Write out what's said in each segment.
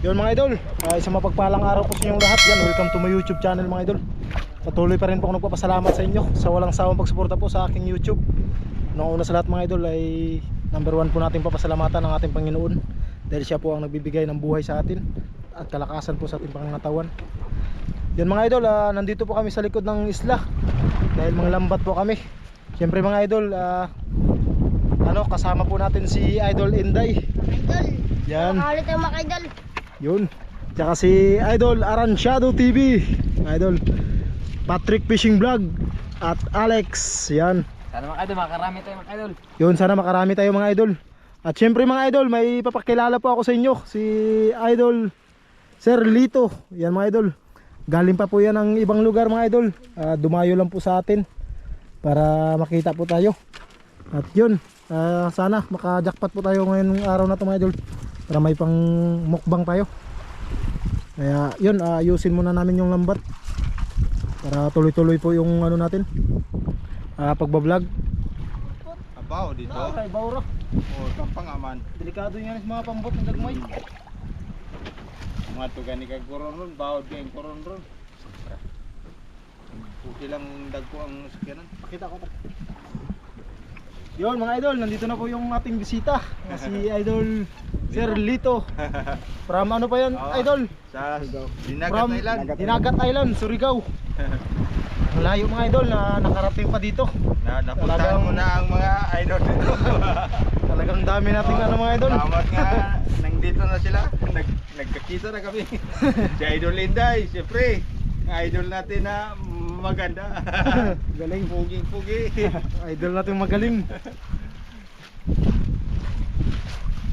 Yun mga idol, isang mapagpalang araw po sa inyong lahat. Yan, welcome to my YouTube channel mga idol. Patuloy pa rin po ako nagpapasalamat sa inyo sa walang sawang pagsuporta po sa aking YouTube. Noong una sa lahat mga idol ay number 1 po natin papasalamatan ng ating Panginoon, dahil siya po ang nagbibigay ng buhay sa atin at kalakasan po sa ating pangangatawan. Yun mga idol, nandito po kami sa likod ng isla dahil mga lambat po kami. Siyempre mga idol, kasama po natin si Idol Inday. Idol, yan. makalit ang mga idol. Yun. Tsaka si Idol Aranciado TV, Idol Patrick Fishing Vlog at Alex. Yan. Sana mga idol, makarami tayo mga idol. Yun, sana makarami tayo mga idol. At syempre mga idol, may papakilala po ako sa inyo, si Idol Sir Lito. Yan mga idol, galing pa po yan ng ibang lugar mga idol. Dumayo lang po sa atin para makita po tayo. At yun, sana maka-jackpot po tayo ngayong araw na to mga idol, para may pang mukbang tayo. Kaya yun, ayusin muna namin yung lambat para tuloy-tuloy po yung ano natin, pagbablog. Abaw dito. Ay, bawra. Oh, tampang aman. Delikado yan sa mga pambot ng dagmay. Mga tugan ni kag koron ron, bawod kay koron ron. Puti lang dagko ang sakyanan. Pakita ko. Yun mga idol, nandito na po yung ating bisita, si Idol Sir Lito. From ano pa yan, idol? Sa Dinagat From Island. Dinagat Island, Surigao. Malayo mga idol na nakarating pa dito. Napuntahan mo na ang mga idol dito. Talagang dami nating ano mga idol. Salamat nga, nandito na sila. Nagkakita na kami. Si Idol Inday, siyempre. Ang idol natin na maganda. Galing. Puging-pugi. Idol natin magaling.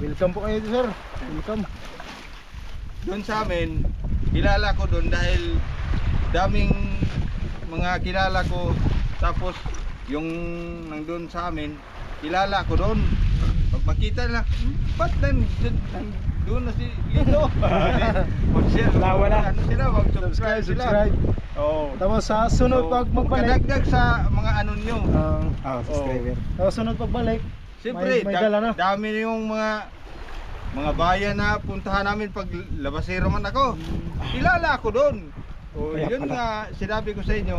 Welcome po kayo sir. Welcome. Doon sa amin, kilala ko doon dahil daming mga kilala ko. Tapos yung nandun sa amin, kilala ko doon. Pag makita na, ba't doon na si Lito? Lawa na. Ano sila, mag-subscribe sila. Subscribe. Oo. Tapos sa sunod pag magbalik, Kadagdag sa mga ano nyo. subscriber. Tapos sunod pagbalik, Siyempre, may dala na. dami yung mga bayan na puntahan namin pag labasero man ako. Kilala ako doon. O, Kaya yun pala. nga, sinabi ko sa inyo,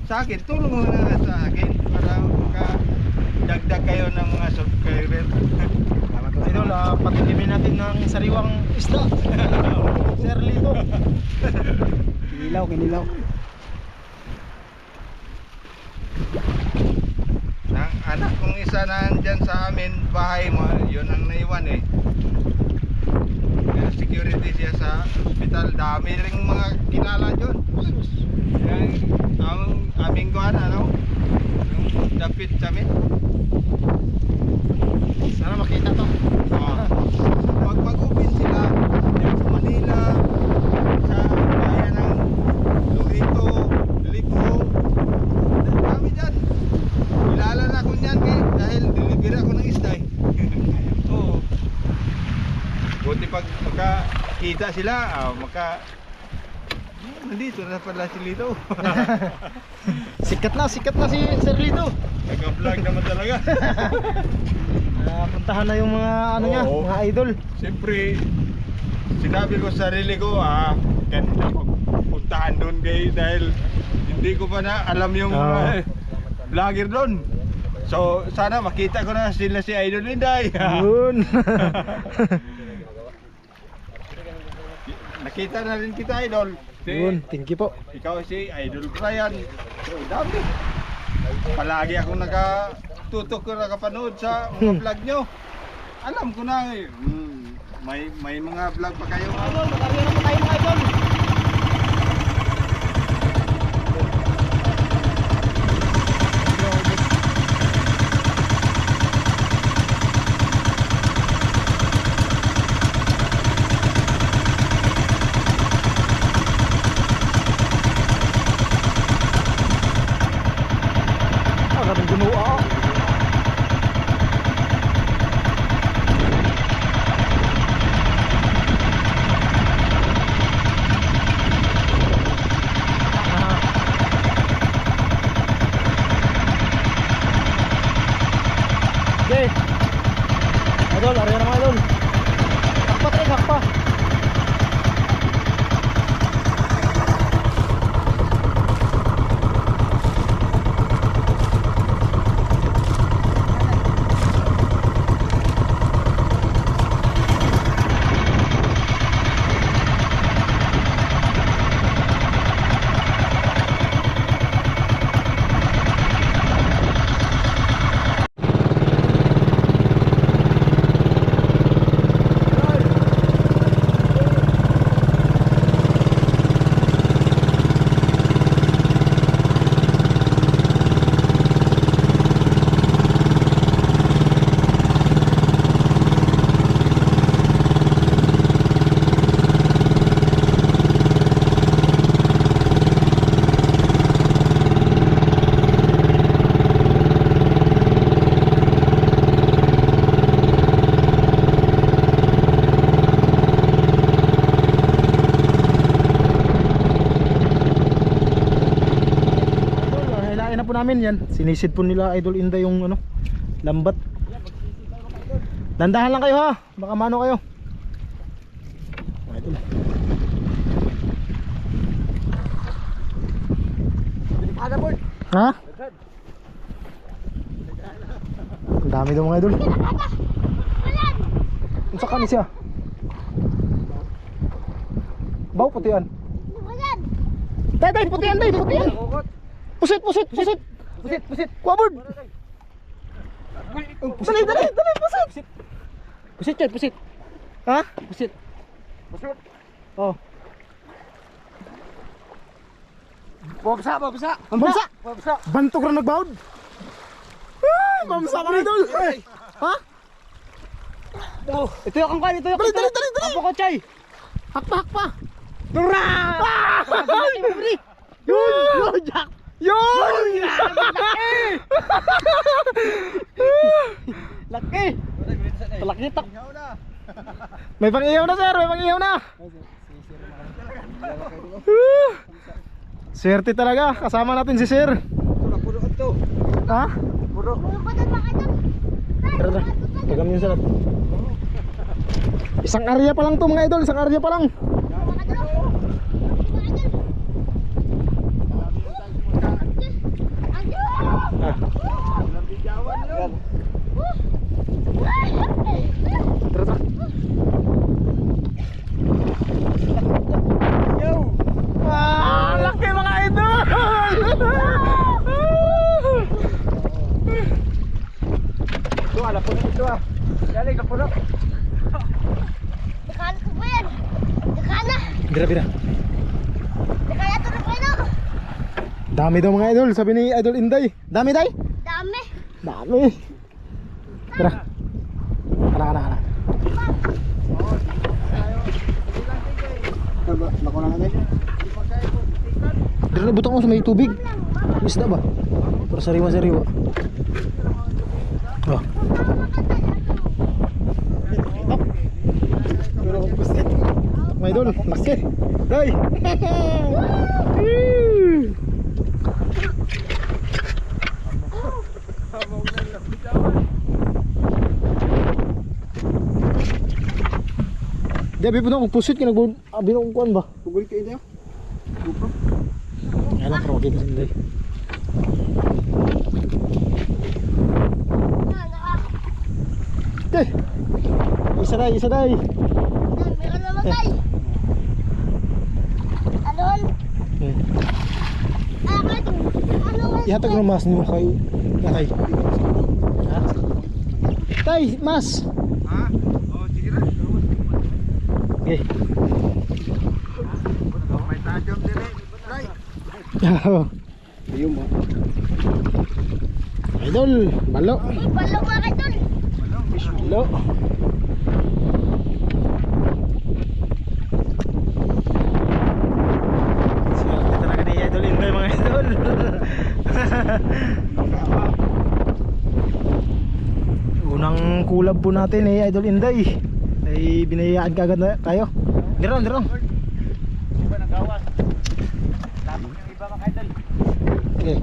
sa akin, tulong mo na sa akin para makadagdag kayo ng mga subscriber. Idol, patikimin natin ng sariwang isda. Sir Lito. Kinilaw, kinilaw. Ang anak kong isa na dyan sa amin, bahay mo, yun ang naiwan eh. Security siya sa hospital. Dami ring mga kilala dyan. Ang aming kuhan, ano? Yung dapit sa amin. Sana makita to. Pag mag-open sila sa Manila, sa bayan ng Lorito, Lipo, dami dyan. Kilala na ko niyan dahil deliver ako ng isda eh. Oo. Buti pag makakita sila, nandito na pala si Lito. Sikat na si Sir Lito. Nag-vlog naman talaga. Puntahan na yung mga ano niya, Oo. mga idol. Siyempre, sinabi ko sa sarili ko, kanina puntahan doon kayo dahil hindi ko pa na alam yung vlogger doon. So, sana makita ko na sila si Idol Inday. Yun. Nakita na rin kita, Idol. Yun, thank you po. Ikaw si Idol Brian. So, dami. Palagi akong nakatutok ko, nakapanood sa mga vlog nyo. Alam ko na eh. May mga vlog pa kayo. Idol, magkakaroon na po tayo mga idol. Agad ang ginua. namin yan. Sinisid po nila Idol Inday yung ano, lambat. Dandahan lang kayo ha. Baka mano kayo. Idol. Ada po. Ha? Ang dami daw mga idol. Ang saka ni siya. Baw putian. Tay, putian, tay, putian. Pusit. Kuabord. Dali, pusit. Pusit yan, pusit. Ha? Pusit. Oh. Babasa. Bamsa. Bantog ra nagbawd. Ah, bamsa mga idol. Ha? Oh, ito yung kangkan, ito yung Dali. Apo ko, Chay. Hakpa. Tura! Yun! Jack! Yun! Laki! Laki tak. May pang-ihaw na sir, Swerte talaga, kasama natin si sir. Ha? Tara. Pagam yun sir. Isang area pa lang to mga idol, isang area pa lang. Tara. Laki mga idol. Ito, ala po ito ah. Galing ka puno. Dekana ko ba yan? Dekana! Bira. Dekana ito na pwede! Dami daw mga idol, sabi ni Idol Inday. Dami day? Dami! Dami. Tara. Anak. Lako na natin. Dito na butang ko sa may tubig. Isda ba? Para sariwa. Oh. Mga idol, laki. Day. Di abi po na kung pusit ka abi na kung kuan ba? Tugol ka ito. Alam ko makikita sila day. Okay. Isa day. Meron naman tayo! Alon! Ihatag ng mas niyo kay Tay. Ha? Tay, mas. Ha? Oh, sige na. Okay. May tajam dire. Try. Ayun mo. Idol, balo. Uy, balo mga kaidol! Balo. Swerte talaga ni Idol Inday mga idol. Unang kulab po natin eh Idol Inday. Ay binayaan kagad na tayo. Dirong. Iba ng gawas. Tapos yung iba mga idol. Okay.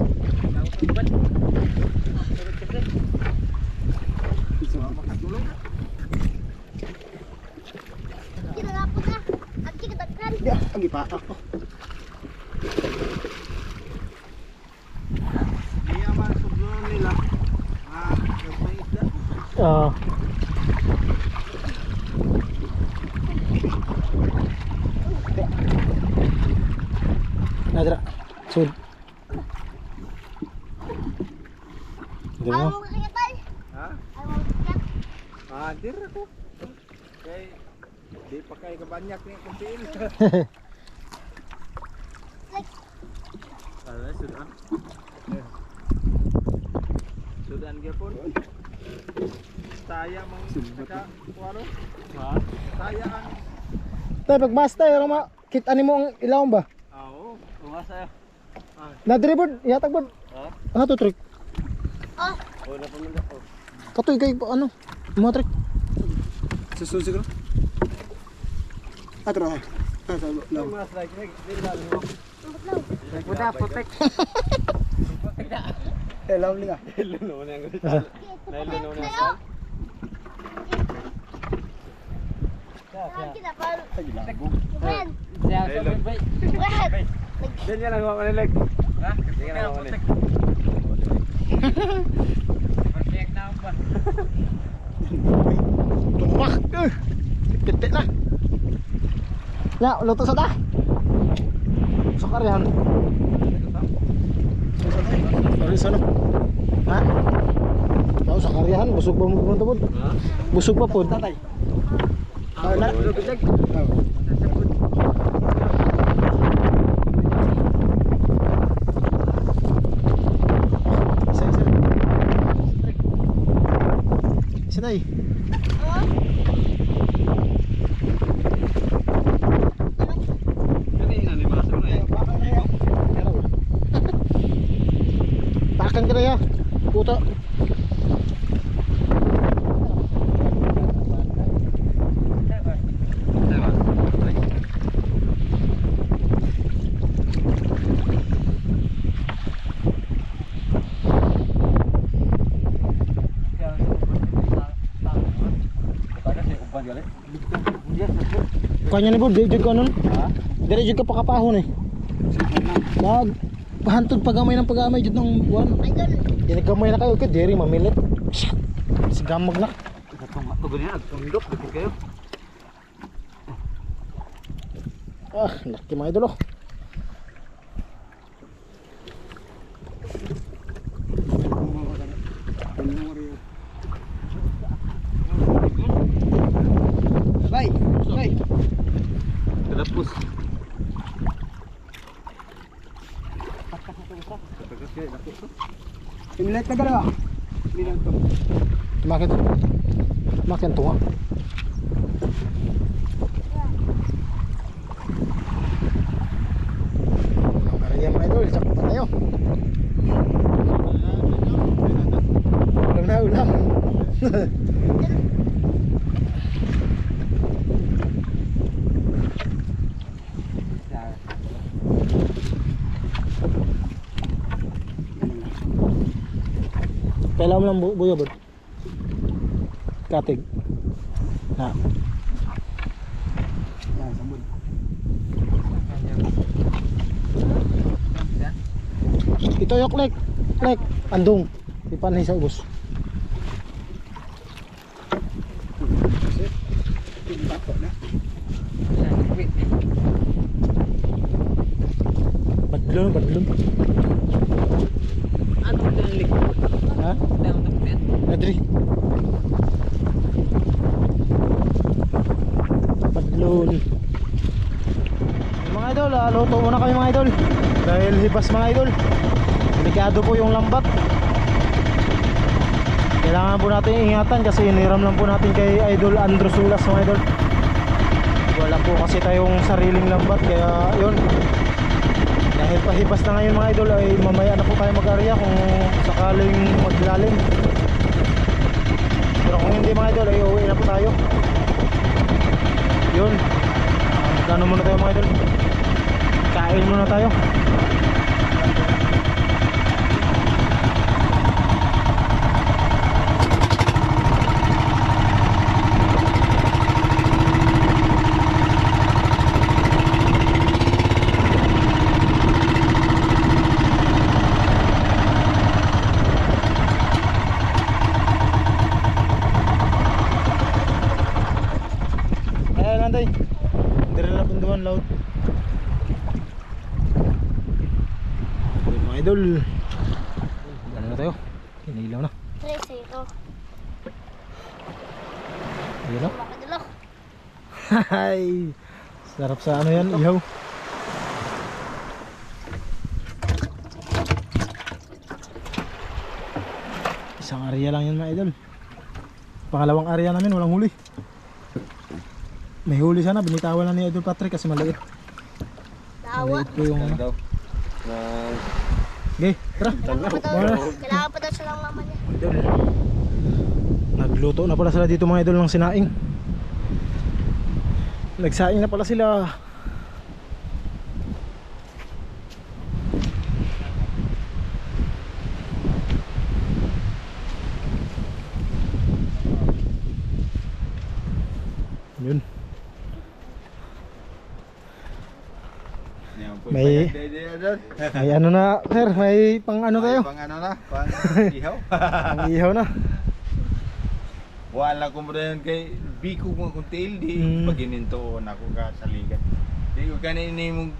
Kinalapot na! Ang kikatagkan! Ang ipa ako. Iya man sublon nila. Yung may isda. Nadra. Sud. Ayaw mo kakitay! Ha? Ayaw mo kakikat! Dir ako. Kay di pa kay kabanyak ni kumpil. Ala sudan. Sudan gyapon. Saya mang saka kuano? Ha? Saya ang Tay pagmas tayo ma kita nimo ang ilawom ba? oo. Umasa. Nadribod, yatag bod. Ha? Ano to trick? Oh! Oh, napamanda ko. Katoy kay ano? Mo trick. Susun siguro. Atro. Mas like, di dali mo. Ambot lang! Muda, protect. Asa? Kita pa. Wen. Siya, sobrang bay. Wen. Diyan yan ang mamanilig. Ha? Hindi ka na mamanilig. Perfect na ba? Tumak! Pitik na! Ya, luto sa ta! Sa karyahan. Sorry, sana. Ha? Oo, sa karyahan. Busog pa mo pumunta po. Busog pa po. Tatay. Na. Isa tayo. Takan ka na ya. Puta. Kanya ni bud, di jud ko anon. Dire jud ka pakapahon eh. Mag pahantod pagamay ng pagamay jud ng buwan. Idol. Yan gamay na kayo kay diri mamilit. Sigamag na. Tugon yan, tundok. Dikit kayo. Ah, laki mga idol oh. Bay, bay. Terapus. Imilit na gano'n. Tumakin to. Tumakin to nga. Kaya mga idol, sakot pa tayo. Ulam na ulam. Kailangan mo lang buya bud. Katig. Na. Ito yok lek. Lek, andong. Ipanay sa ubos. Badlon, badlon. Ano ang lik? Ha? Down the pit. Adri. Badlon. Mga idol, luto muna kami mga idol. Dahil hibas mga idol. Delikado po yung lambat. Kailangan po natin ingatan kasi iniram lang po natin kay Idol Andrew Sulas mga idol. Wala po kasi tayong sariling lambat kaya yun. Dahil pahibas na ngayon mga idol ay mamaya na po tayo mag-area kung sakaling maglalim. Pero kung hindi mga idol ay uuwi na po tayo. Yun. Magkano muna tayo mga idol? Kain muna tayo. Dire na punduan laut. Mga idol. Ano na tayo? Inilaw na. Tres ito. Ayun na. Makadalo. Hay. Sarap sa ano yan, ihaw. Isang area lang yan mga idol. Pangalawang area namin, walang huli. May huli sana, binitawan na ni Idol Patrick kasi maliit. Tawa. Maliit po yung ano. Okay, tara. Kailangan pa daw siya lang mama niya. Idol. Nagluto na pala sila dito mga idol ng sinaing. Nagsaing na pala sila. May- May ano na, sir, may pang ano tayo? Pang ano na, pang ihaw. Ang ihaw na. Wala ko mo rin kay Biko mo kung tail di pagininto na ako ka sa ligat. Di ko kanini mong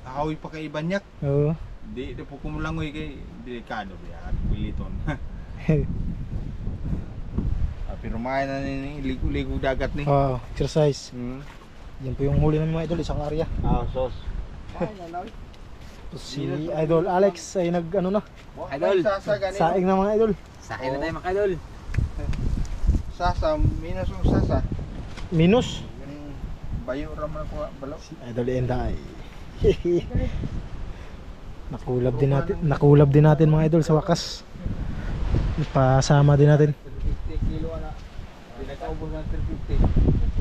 ahoy pa kay banyak. Oo. Di po kumulangoy kay delikado ya, piliton. Pero may na ni ligo dagat ni. Oh, exercise. Yan po yung huli namin mga idol, isang area. Sos. Tapos si Idol Alex ay nag ano na, Idol. saing na mga idol. Sa akin na tayo mga idol. Sasa, minus yung sasa. Minus. Yung bayo raman ko balaw. Si Idol Enday. Nakulab din natin mga idol sa wakas. Ipasama din natin. 50 kilo na. Pinakaubos ng 350.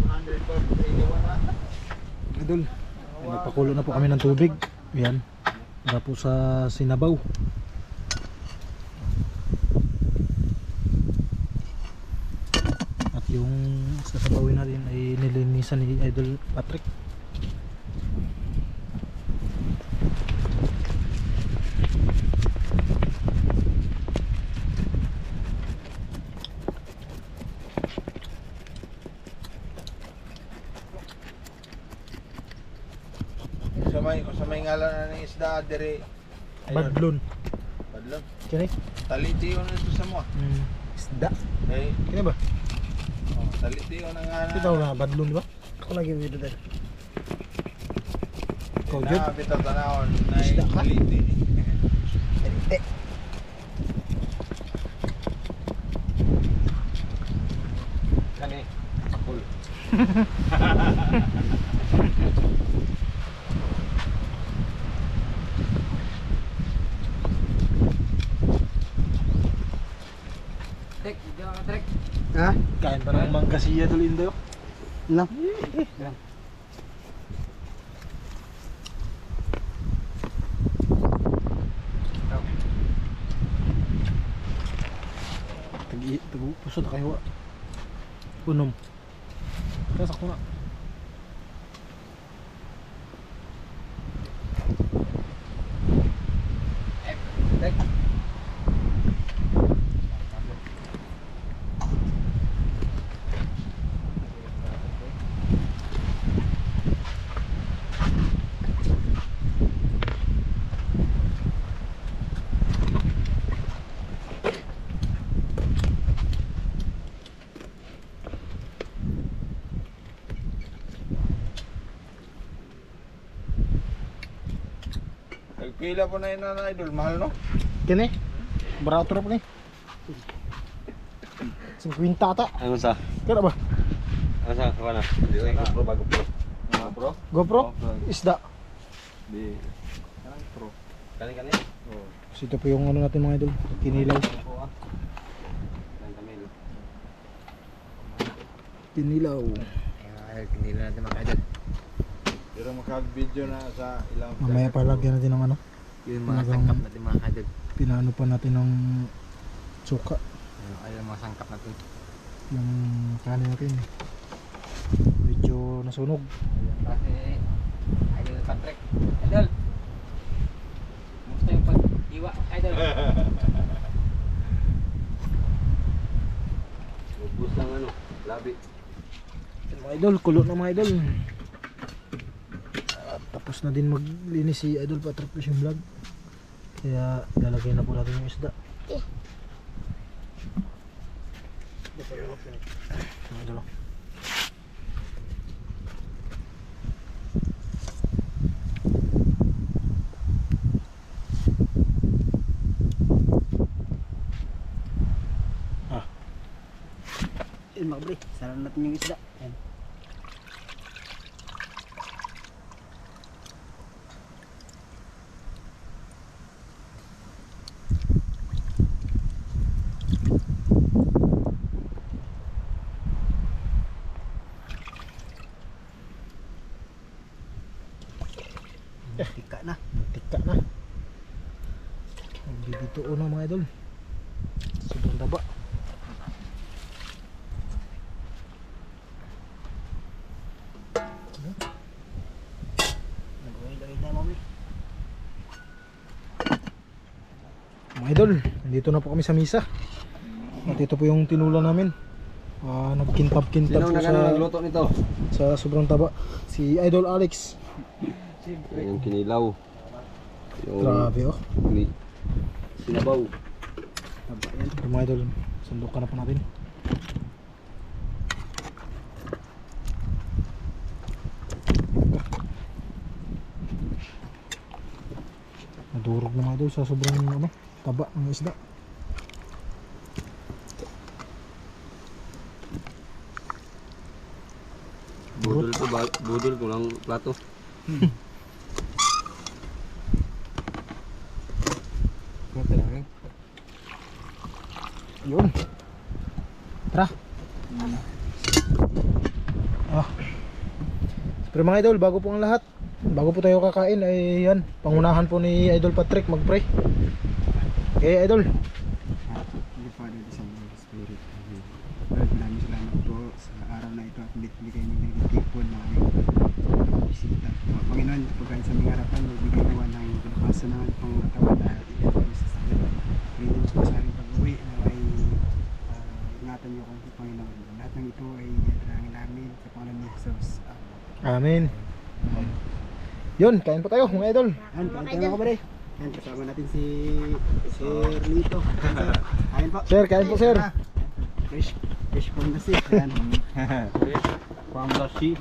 400 per 81 na. Idol, nagpakulo na po kami ng tubig. Yan. Para po sa sinabaw. At yung sasabawin natin ay nilinisan ni Idol Patrick. Sa may ngalan na ng isda dire. Badlon. Badlon. Kini? Taliti yun ito sa mo. Isda. Eh, Kini ba? taliti yun ang nga. Ito na badlon ba? Ako lagi yung video dahil. Ikaw Jud? Bitaw tanawon na Isda ka? taliti. Hindi. Kani, akul. Trek, video ka trek. Ha? Kain pa ng mangga si Idol Inday. No. Pusod na kayo. Unom. Kasak ko na. Trek. Nagpila po na yun na idol, mahal no? Kini? Barato na po ni. 50 ata. Ano sa? Kaya ba? Ano sa? Ako na. Hindi ko GoPro bago pro. Mga bro? GoPro? Isda. Di. Anong pro? Kani-kani. Oh. So ito po yung ano natin mga idol. Kinilaw. Kinilaw. Kinila natin mga idol. Pero makag-video na sa ilang Mamaya palagyan natin ng ano. Yung mga Talagang- sangkap natin mga idol. Pinano pa natin ng suka. Ayun mga sangkap natin. Yung kanin natin. Medyo nasunog. Kasi idol Patrick. Idol. Musta yung pag-iwa idol? Ubus lang ano, labi. Yan, mga idol, kulo na mga idol. At tapos na din maglinis si Idol Patrick Fishing Vlog. Kaya lalagay na po natin yung isda. Mga idol, oh. Yun mga bro, sarang natin yung isda. Yan. Tika na. Tika na. Magbibituo na mga idol. Sobrang taba. Nag-uwi-uwi na mami. idol, nandito na po kami sa misa. At ito po yung tinula namin. Nagkintab-kintab po nagluto nito? sa sobrang taba. Si Idol Alex. Yung kinilaw. Yung Grabe oh. sinabaw. Pero mga idol, sundukan na po natin. Nadurog na mga idol sa sobrang taba ng isda. Budol ko lang plato. Yun. Tara. Pero mga idol, bago po ang lahat, bago po tayo kakain ay yan, pangunahan po ni Idol Patrick mag-pray. Okay, Idol. Father, the Son, and the Holy Spirit. Amen. Lord, maraming salamat po sa araw na ito at bigay mo ng tipon na bisita. Panginoon, pagkain sa mga harapan, bigay mo ng kalakasan ng pangkatawan at iyan po sa sakit. Panginoon po sa aming pag-uwi na ay ingatan niyo kung Panginoon. Lahat ng ito ay iyanarangin namin sa pangalan ni Jesus. Amen. Yun, kain po tayo mga idol. Yan, kain tayo mga kabare. Yan, kasama natin si Sir Lito. Kain po. Sir, kain po sir. Fresh from the sea. Yan. From the sea.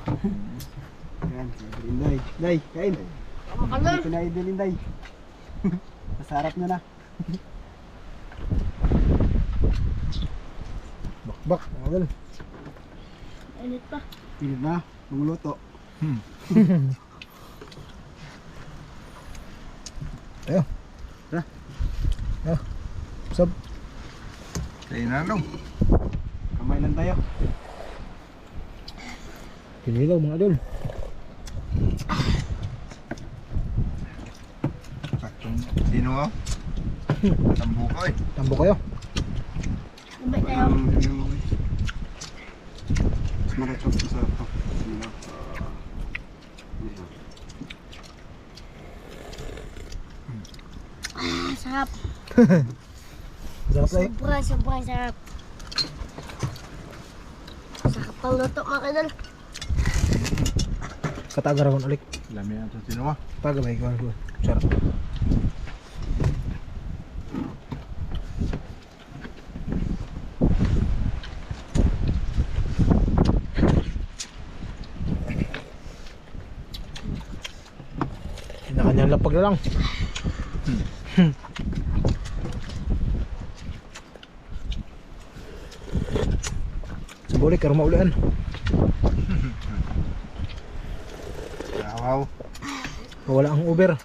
Yan, si Inday. Day, kain. Ano? Ito na Idol Inday. Masarap na na. Bakbak mga idol. Init pa. Pinit na, lumuluto. Tayo. Tara. Sab. Tayo na lang. Kamay lang tayo. Kinilaw mga idol. Saktong sino ako? Tambo ko eh. Tambo kayo. Sabay tayo. Marachok, masarap to. Sarap. Sarap tayo. Sobrang sarap. Sarap pang luto mga idol. Katagaragon ulit. Lami na ito sino ako? Tagabay ko. Sarap. Kanya-kanyang lapag na lang. Subulik, karong maulian. Wow. Wala ang Uber.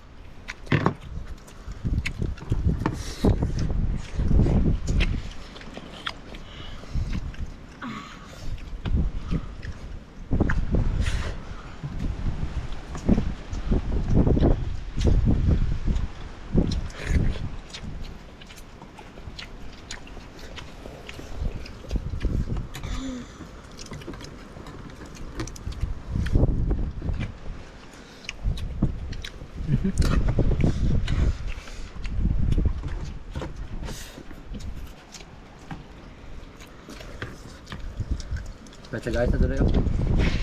Pwede guys, ito na yun.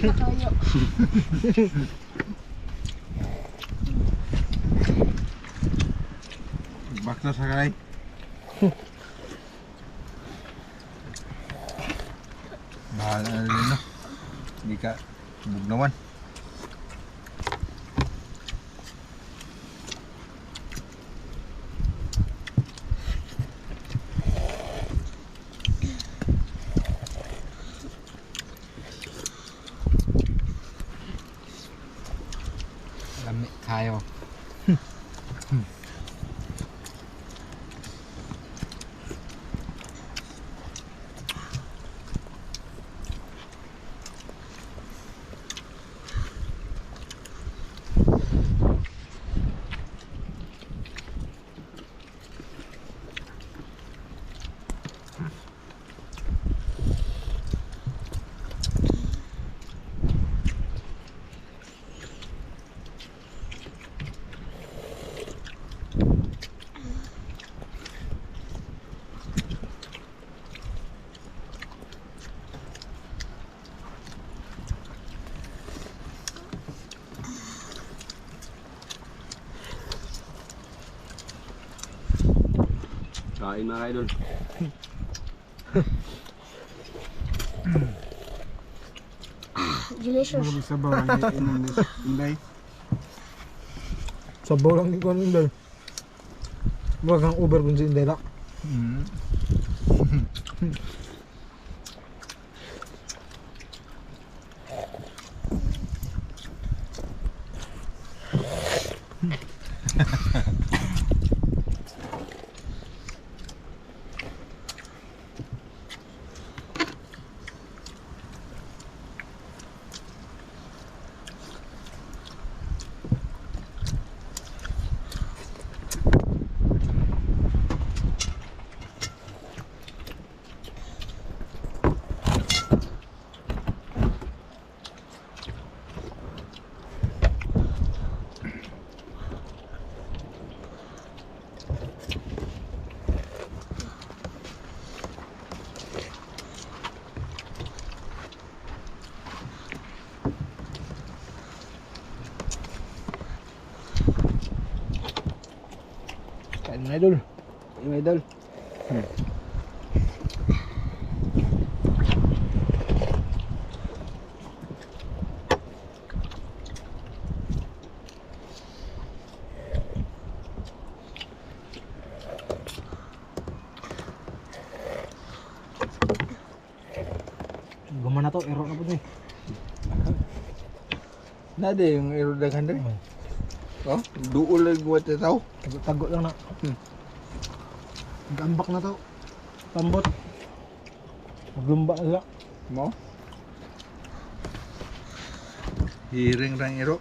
Makayo. Back na sakay. Bahala na rin na. Hindi ka bugnawan. Kayo. Kain mga idol. Delicious. Marami sa bawang inday. Sabaw lang ikaw ng Inday. Huwag kang uber kung si Inday lang. Kain mga idol. Yung idol. Guman na to, ero na po eh. Nada yung irodaghan rin. Oh, duol lang buat tao. Tago lang na. Gambak na to. Tambot. Maglumba na siya. Mo? Hiring rang iro.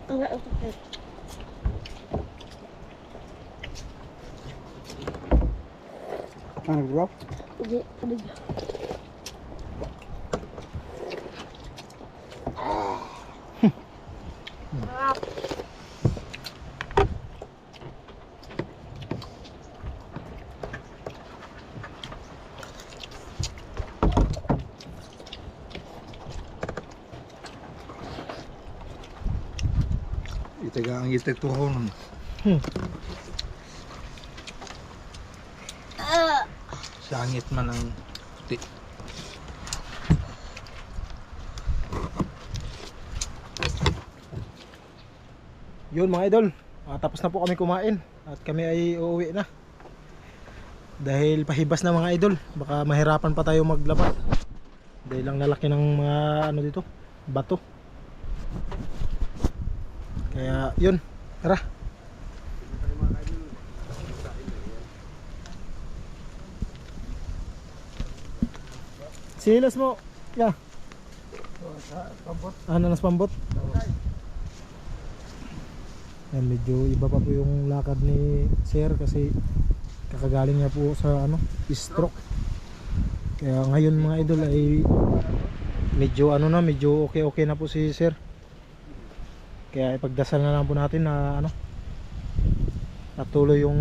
Enggak untuk Ano bro? Jadi, aduh. Itaga ang itek tuhon. Sangit man ang ti. Yun mga idol, tapos na po kami kumain at kami ay uuwi na. Dahil pahibas na mga idol, baka mahirapan pa tayo maglaba. Dahil lang lalaki ng mga ano dito, bato. Kaya yun, tara. Silas mo, ya. Nanas pambot. Yan, medyo iba pa po yung lakad ni Sir kasi kakagaling niya po sa stroke. Kaya ngayon mga idol ay medyo medyo okay na po si Sir. Kaya ipagdasal na lang po natin na natuloy yung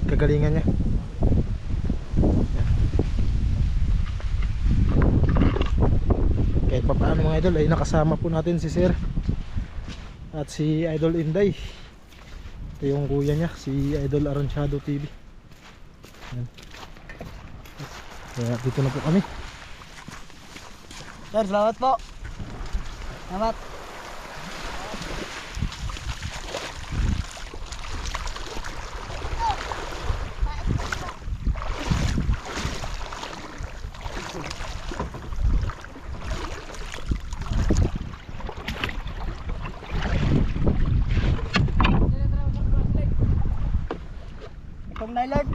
kagalingan niya. Yan. Kahit pa paano mga idol ay nakasama po natin si Sir at si Idol Inday. Ito yung kuya niya, si Idol Aranchado TV. Yan. Kaya dito na po kami. Sir, salamat po. Salamat. Itong nylon.